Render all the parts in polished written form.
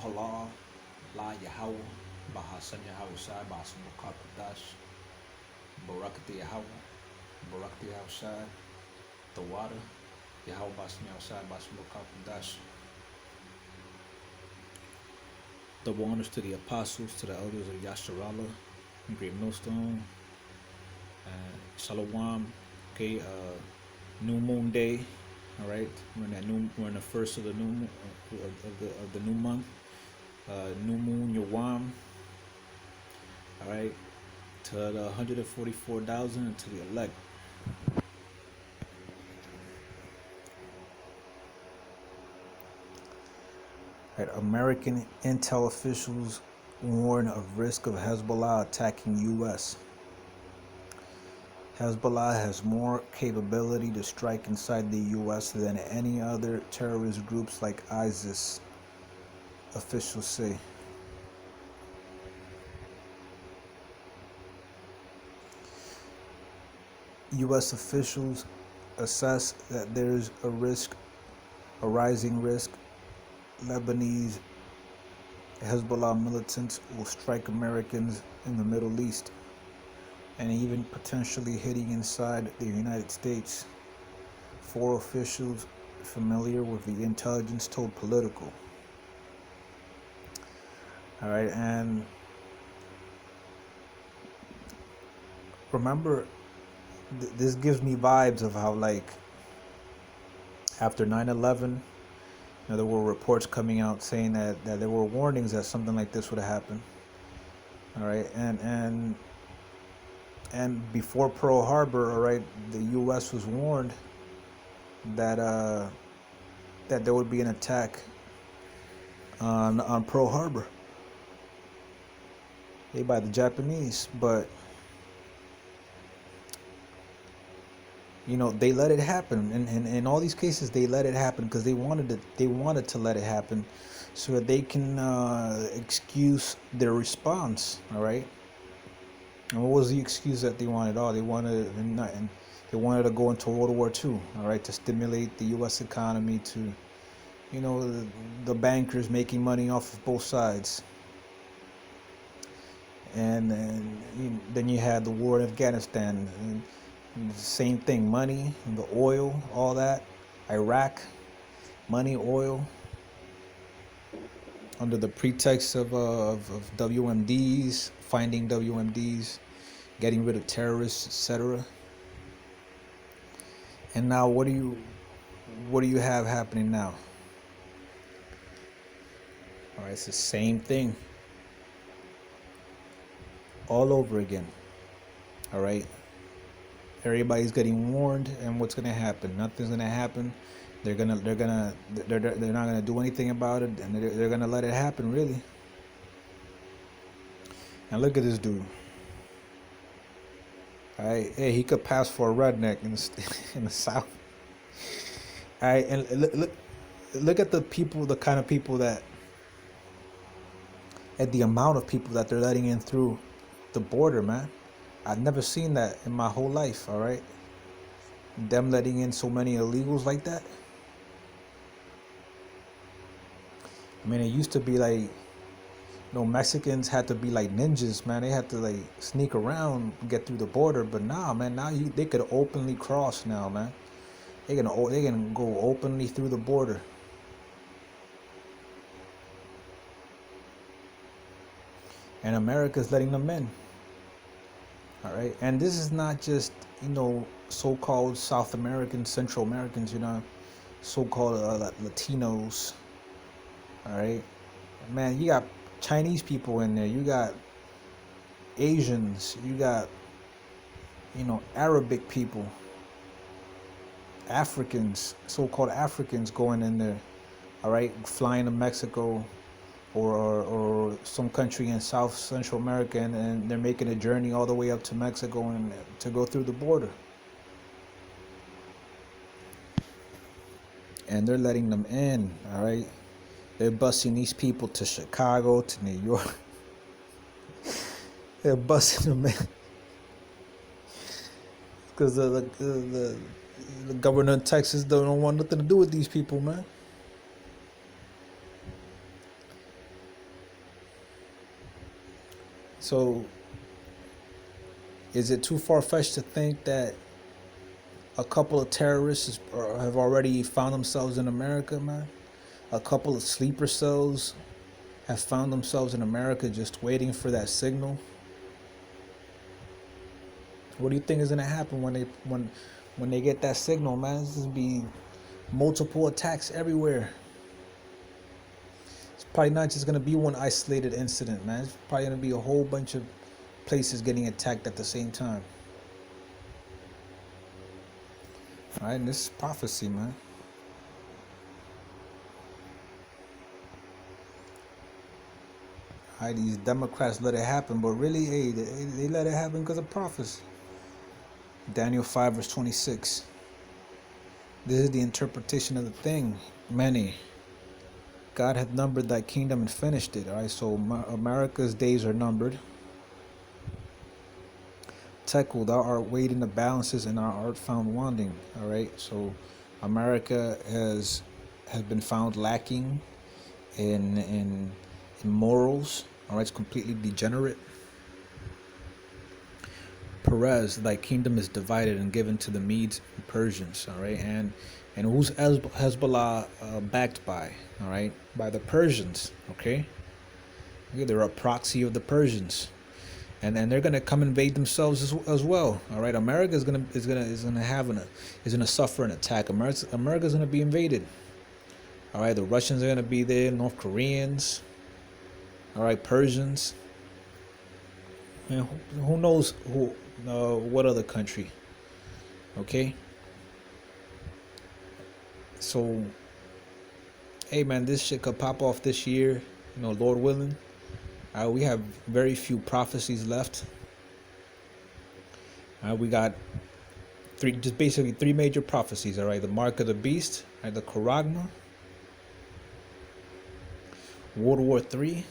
Yasharala, La Yahweh, Bahasan Yahweh Sai, Bahasan Mukapadash, Barakati Yahweh, Barakati Yahweh the water, Yahweh Bahasan Yahweh Bahasan Mukapadash. Double honors to the apostles, to the elders of Yasharala, Greatmillstone, and Shalom. Okay, new moon day. All right, we're in the first of the new of the new month. New moon Yawam. All right, to the 144,000 and to the elect. Right, American intel officials warn of risk of Hezbollah attacking U.S. Hezbollah has more capability to strike inside the U.S. than any other terrorist groups like ISIS, officials say. U.S. officials assess that there is a rising risk Lebanese Hezbollah militants will strike Americans in the Middle East and even potentially hitting inside the United States. 4 officials familiar with the intelligence told Political. All right, and remember, this gives me vibes of how, like, after 9/11, there were reports coming out saying that there were warnings that something like this would happen. All right, and before Pearl Harbor, all right, the U.S. was warned that that there would be an attack on Pearl Harbor, made by the Japanese, but they let it happen, and in all these cases they let it happen because they wanted to let it happen so that they can excuse their response. All right, and what was the excuse that they wanted? They wanted to go into World War II, all right, to stimulate the U.S. economy, to the bankers making money off of both sides, and then you had the war in Afghanistan, and same thing, money, the oil, all that. Iraq, money, oil, under the pretext of WMDs, finding WMDs, getting rid of terrorists, etc. And now what do you have happening now? All right, it's the same thing all over again. All right. Everybody's getting warned, and what's gonna happen? Nothing's gonna happen. They're not gonna do anything about it, and they're gonna let it happen, really. And look at this dude. All right, hey, he could pass for a redneck in the South. All right, and look at the people, the kind of people at the amount of people that they're letting in through the border, man. I've never seen that in my whole life, all right? Them letting in so many illegals like that. I mean, it used to be like, Mexicans had to be like ninjas, man. They had to like sneak around, get through the border. But nah, man, now they could openly cross now, man. They can go openly through the border. And America's letting them in. All right, and this is not just so-called South Americans, Central Americans, so-called Latinos. All right, man, you got Chinese people in there, you got Asians, you got Arabic people, Africans, so-called Africans going in there. All right, flying to Mexico or some country in South Central America, and they're making a journey all the way up to Mexico and to go through the border. And they're letting them in, all right? They're busing these people to Chicago, to New York. They're busing them in. Because the governor of Texas don't want nothing to do with these people, man. So, is it too far-fetched to think that a couple of terrorists have already found themselves in America, man? A couple of sleeper cells have found themselves in America just waiting for that signal. What do you think is gonna happen when they get that signal, man? This is be multiple attacks everywhere. It's probably not just gonna be one isolated incident, man. It's probably gonna be a whole bunch of places getting attacked at the same time. All right, and this is prophecy, man. All right, these Democrats let it happen, but really, hey, they let it happen because of prophecy. Daniel 5 verse 26. This is the interpretation of the thing. Many. God hath numbered thy kingdom and finished it. All right, so America's days are numbered. Tekel, thou art weighed in the balances and thou art found wanting. All right, so America has been found lacking in morals. All right, it's completely degenerate. Perez, thy kingdom is divided and given to the Medes and Persians. All right, and who's Hezbollah backed by? All right, by the Persians. Okay, they're a proxy of the Persians, and they're gonna come invade themselves as well. All right, America is gonna suffer an attack. America's gonna be invaded. All right, the Russians are gonna be there, North Koreans. All right, Persians. And who knows what other country? Okay. So, hey man, this shit could pop off this year. Lord willing. We have very few prophecies left. We got basically three major prophecies. All right, the mark of the beast, right, the Charagma, World War III,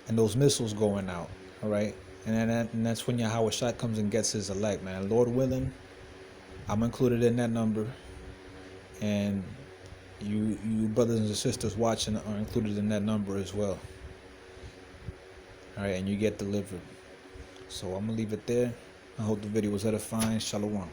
and those missiles going out. All right, and that's when Yahweh comes and gets his elect, man. Lord willing, I'm included in that number, and you brothers and sisters watching are included in that number as well. All right, and you get delivered. So I'm gonna leave it there. I hope the video was edifying. Shalom.